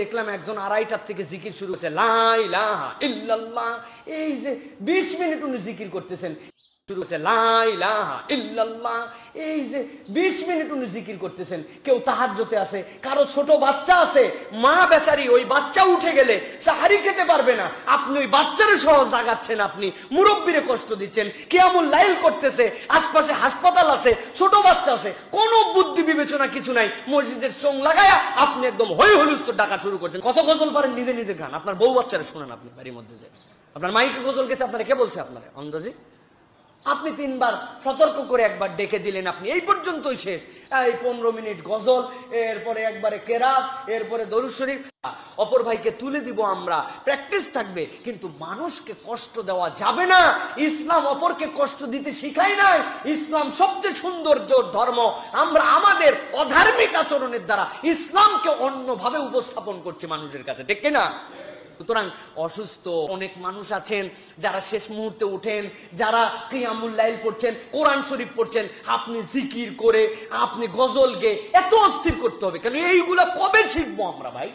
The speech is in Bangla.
দেখলাম একজন 2:30টার থেকে জিকির শুরু করেছে, লা ইলাহা ইল্লাল্লাহ। এই যে 20 মিনিট উনি জিকির করতেছেন, শুরু করেছে লা ইলাহা ইল্লাল্লাহ। এই যে 20 মিনিট উনি জিকির করতেছেন। কেউ তাহাজ্জুদে আছে, কারো ছোট বাচ্চা আছে, মা বেচারি ওই বাচ্চা উঠে গেলে সাহারি খেতে পারবে না, আপনি ওই বাচ্চারে সহ জাগাচ্ছেন, আপনি মুরব্বিরে কষ্ট দিচ্ছেন, কিয়ামুল লাইল করতেছে, আশপাশে হাসপাতাল আছে, ছোট বাচ্চা আছে, কোনো বুদ্ধি বিবেচনা কিছু নাই, মসজিদের চোং লাগায়া আপনি একদম হই হুলস্থুল ডাকা শুরু করছেন। কত গজল পারেন নিজে নিজে গান, আপনার বউ বাচ্চারা শুনেন আপনি বাড়ির মধ্যে যায়, আপনার মাইকে গজল গেতে আপনারা কে বলছে? আপনারা অন্দাজি আপনি 3 বার সতর্ক করে একবার ডেকে দিলেন, আপনি এই পর্যন্তই শেষ। এই 15 মিনিট গজল, এরপরে একবারে কেরাত, এরপরে দরুদ শরীফ। অপর ভাইকে তুলে দিব আমরা, প্র্যাকটিস থাকবে, কিন্তু মানুষকে কষ্ট দেওয়া যাবে না। ইসলাম অপরকে কষ্ট দিতে শিখায় নাই। ইসলাম সবচেয়ে সুন্দর ধর্ম। আমরা আমাদের অধার্মিক আচরণের দ্বারা ইসলামকে অন্যভাবে উপস্থাপন করছি মানুষের কাছে, ঠিক না? সুতরাং অসুস্থ অনেক মানুষ আছেন যারা শেষ মুহূর্তে উঠেন, যারা কিয়ামুল লাইল পড়ছেন, কোরআন শরীফ পড়ছেন, আপনি জিকির করে, আপনি গজল গেয়ে এত অস্থির করতে হবে কেন? এইগুলা কবে শিখবো আমরা ভাই?